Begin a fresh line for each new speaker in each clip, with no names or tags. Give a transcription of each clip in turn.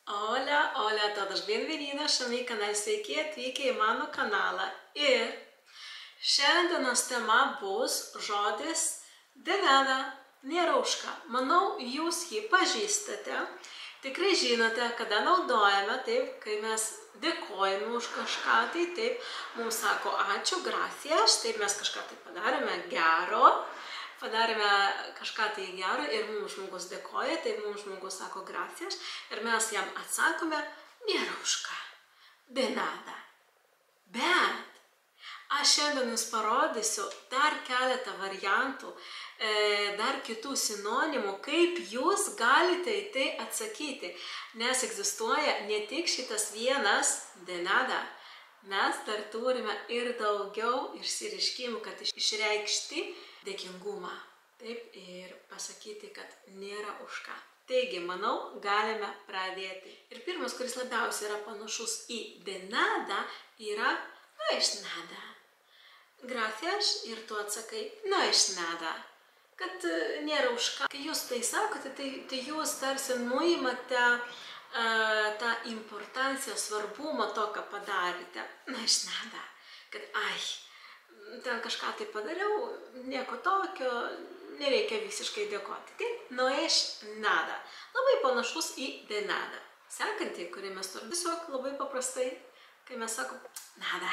Hola, hola a todos, bienvenidos a mi canal, sveiki atvykę į mano kanalą. Ir šiandienos tema bus žodis de nada, nėra už ką. Manau, jūs jį pažįstate, tikrai žinote, kada naudojame, taip, kai mes dėkojame už kažką, taip, mums sako ačiū, gracias, taip mes kažką tai padarėme gero. Padarėme kažką tai gero ir mums žmogus dėkoja, tai mums žmogus sako gracias ir mes jam atsakome nėra už ką, de nada. Bet aš šiandien jums parodysiu dar keletą variantų, dar kitų sinonimų, kaip jūs galite į tai atsakyti, nes egzistuoja ne tik šitas vienas de nada, mes dar turime ir daugiau išsireiškimų, kad išreikšti dėkingumą, taip, ir pasakyti, kad nėra už ką. Taigi, manau, galime pradėti. Ir pirmas, kuris labiausiai yra panašus į de nada, yra no es nada. Gracias ir tu atsakai no es nada, kad nėra už ką. Kai jūs tai sakote, tai jūs tarsi nuimate tą importanciją, svarbumą to, ką padarėte. No es nada, kad ten kažką tai padariau, nieko tokio, nereikia visiškai dėkoti. Tai no es nada. Labai panašus į de nada. Sekantį, kurį mes turime tiesiog labai paprastai, kai mes sakom nada.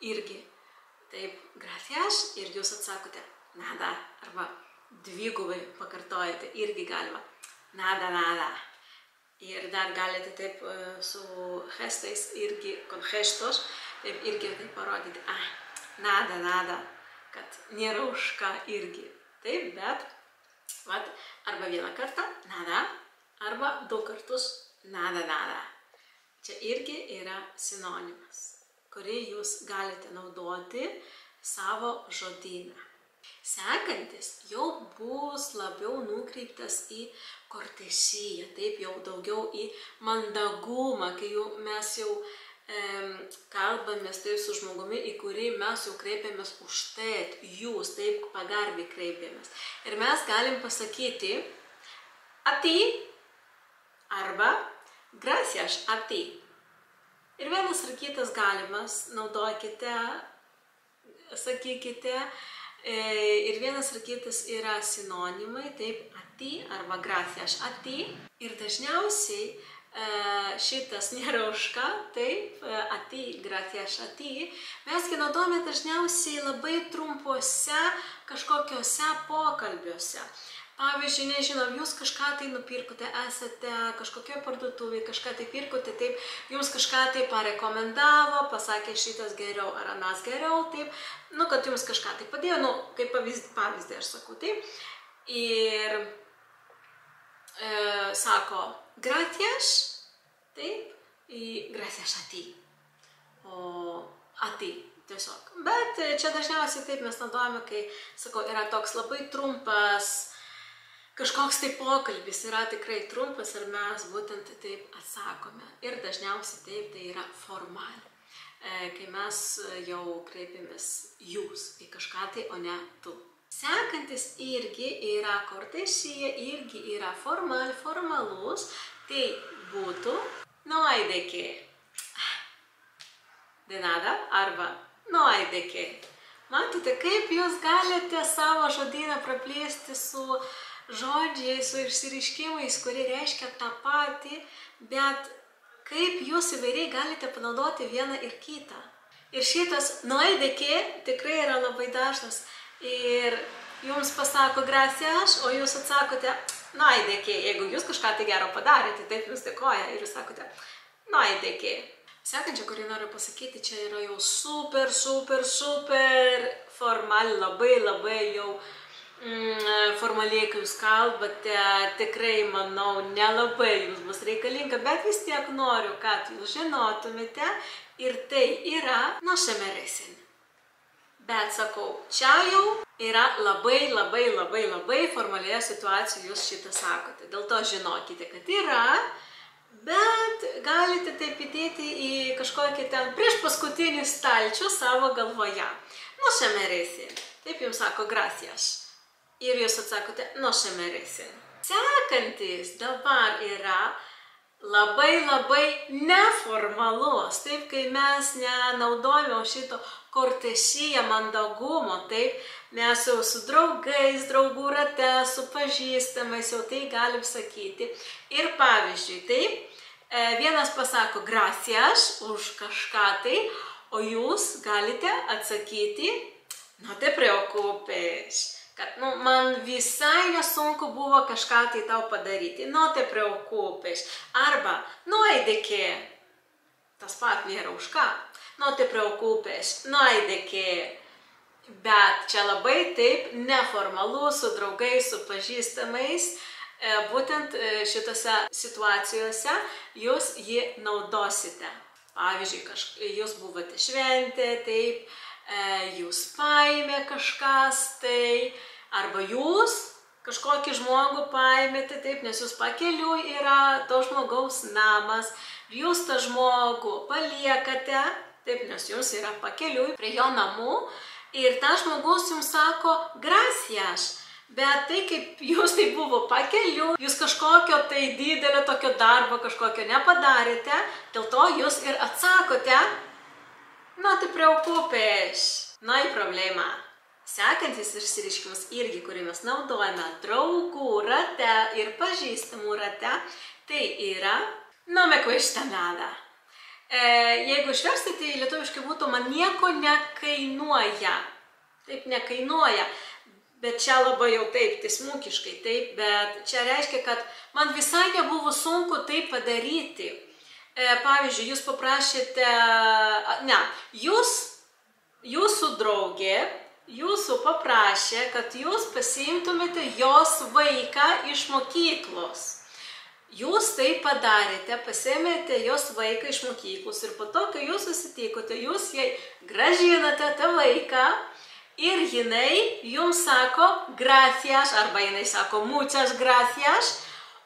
Irgi taip, gracias, ir jūs atsakote nada. Arba dvigubai pakartojate, irgi galima nada, nada. Ir dar galite taip su gestais, irgi con gestos, taip irgi taip parodyti, nada, nada, kad nėra už ką irgi. Taip, bet, arba vieną kartą, nada, arba du kartus, nada, nada. Čia irgi yra sinonimas, kurį jūs galite naudoti savo žodyną. Sekantis jau bus labiau nukreiptas į kortesiją, taip jau daugiau į mandagumą, kai mes jau kalbamės taip su žmogumi, į kurį mes jau kreipiamės už tai, jūs taip pagarbiai kreipiamės. Ir mes galim pasakyti a ti arba gracias a ti. Ir vienas ir kitas galimas, naudokite, sakykite, ir vienas ir kitas yra sinonimai, taip a ti arba gracias a ti. Ir dažniausiai šitas nėra už ką, taip, a ti, gracias a ti, mes jį naudojame dažniausiai labai trumpuose kažkokiuose pokalbiuose. Pavyzdžiui, nežinom, jūs kažką tai nupirkote, esate kažkokioje parduotuvėje, kažką tai pirkote, taip, jums kažką tai parekomendavo, pasakė šitas geriau ar anas geriau, taip, kad jums kažką tai padėjo, kaip pavyzdį aš sakau, taip, ir sako gracias, taip, gracias a ti, o a ti tiesiog. Bet čia dažniausiai taip mes naudojame, kai, sakau, yra toks labai trumpas, kažkoks tai pokalbis yra tikrai trumpas ir mes būtent taip atsakome. Ir dažniausiai taip tai yra formal, kai mes jau kreipiamės jūs į kažką tai, o ne tu. Sekantis irgi yra kortesija, irgi yra formalus, tai būtų no hay de qué. De nada arba no hay de qué. Matote, kaip jūs galite savo žodyną praplėsti su žodžiais, su išsireiškimais, kurie reiškia tą patį, bet kaip jūs įvairiai galite panaudoti vieną ir kitą. Ir šitas no hay de qué tikrai yra labai dažnas. Ir jums pasako gracias, o jūs atsakote no hay de qué. Jeigu jūs kažką tai gero padarėte, taip jūs dėkoja ir jūs sakote no hay de qué. Sekančia, kurį noriu pasakyti, čia yra jau super formal, labai jau formaliai, kai jūs kalbate, tikrai, manau, nelabai jums bus reikalinga, bet vis tiek noriu, kad jūs žinotumėte ir tai yra no se merecen. Bet sakau, čia jau yra labai formalioje situacijoje jūs šitą sakote. Dėl to žinokite, kad yra, bet galite taip įdėti į kažkokį ten prieš paskutinį stalčių savo galvoje. No se merecen. Taip jums sako gracias. Ir jūs atsakote no se merecen. Sekantis dabar yra labai neformalus, taip, kai mes nenaudojame šito kortesiją mandagumo, taip, mes jau su draugais, draugų rate, su pažįstamais jau tai galim sakyti. Ir pavyzdžiui, taip, vienas pasako gracias už kažką tai, o jūs galite atsakyti, no te preocupes, kad man visai nesunku buvo kažką tai tau padaryti, no te preocupes, arba no hay de qué, tas pat nėra už ką, no te preocupes, no hay de qué, bet čia labai taip neformalu su draugais, su pažįstamais, būtent šitose situacijose jūs jį naudosite. Pavyzdžiui, jūs buvote šventė, taip, jūs paėmė kažkas, tai, arba jūs kažkokį žmogų paėmėte, taip, nes jūs pakeliui yra to žmogaus namas, jūs tą žmogų paliekate, taip, nes jūs yra pakeliui prie jo namų, ir tas žmogus jums sako gracias. Bet tai, kaip jūs tai buvo pakeliu, jūs kažkokio tai didelio tokio darbo kažkokio nepadarėte, dėl to jūs ir atsakote, no te preocupes, no hay problema. Sekantis išsireiškimas irgi, kurį mes naudojame draugų rate ir pažįstamų rate, tai yra no me cuesta nada. Jeigu išversti, tai lietuviškai būtų man nieko nekainuoja. Taip, nekainuoja. Bet čia labai jau taip, tiesmukiškai taip, bet čia reiškia, kad man visai nebuvo sunku tai padaryti. Pavyzdžiui, jūs paprašėte, jūsų draugė, jūsų paprašė, kad jūs pasiimtumėte jos vaiką iš mokyklos. Jūs tai padarėte, pasiėmėte jos vaiką iš mokyklos ir po to, kai jūs susitikote, jūs jai gražinate tą vaiką, ir jinai jums sako gracias, arba jinai sako muchas gracias,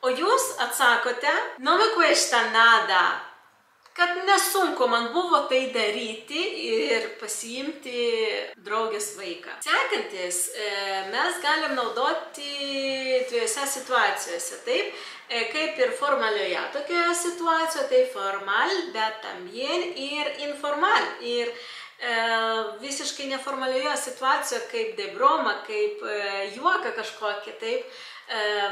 o jūs atsakote no me cuesta nada, kad nesunku man buvo tai daryti ir pasiimti draugės vaiką. Sekantis, mes galim naudoti dviejose situacijose, taip, kaip ir formalioje tokioje situacijoje, tai formal, bet también ir informal. Ir visiškai neformalioje situacijoje, kaip de broma, kaip juoką kažkokį, taip,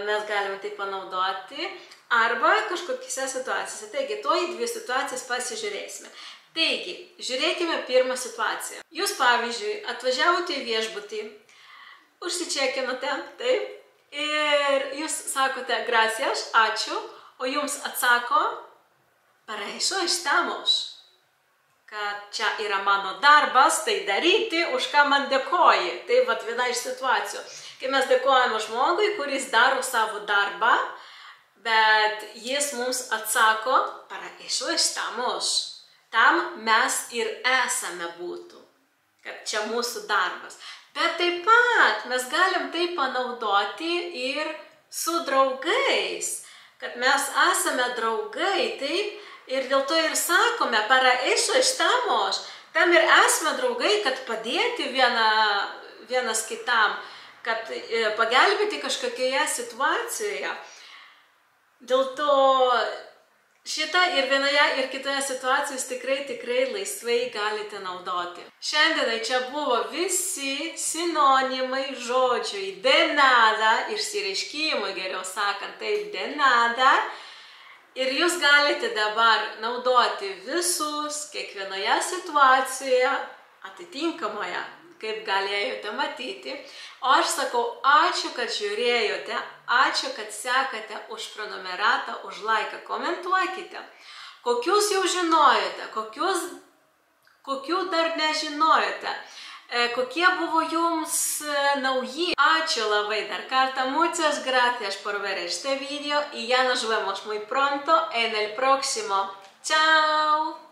mes galime tai panaudoti, arba kažkokiose situacijose. Taigi, toj dvi situacijas pasižiūrėsime. Taigi, žiūrėkime pirmą situaciją. Jūs, pavyzdžiui, atvažiavote į viešbutį, užsičekinote, taip, ir jūs sakote gracias, ačiū, o jums atsako para eso estamos. Kad čia yra mano darbas, tai daryti, už ką man dėkoji. Tai vat viena iš situacijų. Kai mes dėkojame žmogui, kuris daro savo darbą, bet jis mums atsako, para eso estamos. Tam mes ir esame būtų. Kad čia mūsų darbas. Bet taip pat mes galim tai panaudoti ir su draugais. Kad mes esame draugai, taip, ir dėl to ir sakome, para eso estamos, tam ir esame draugai, kad padėti vienas kitam, kad pagelbėti kažkokioje situacijoje. Dėl to šitą ir vienoje ir kitoje situacijoje tikrai laisvai galite naudoti. Šiandienai čia buvo visi sinonimai žodžiui de nada, išsireiškimui, geriau sakant, taip, de nada. Ir jūs galite dabar naudoti visus, kiekvienoje situacijoje, atitinkamoje, kaip galėjote matyti. O aš sakau, ačiū, kad žiūrėjote, ačiū, kad sekate, už prenumeratą, už laiką, komentuokite. Kokius jau žinojote, kokių dar nežinojote, kokie buvo jums nauji. Ačiū labai dar kartą, muchas gracias por ver este video y ya nos vemos muy pronto en el próximo. Chao.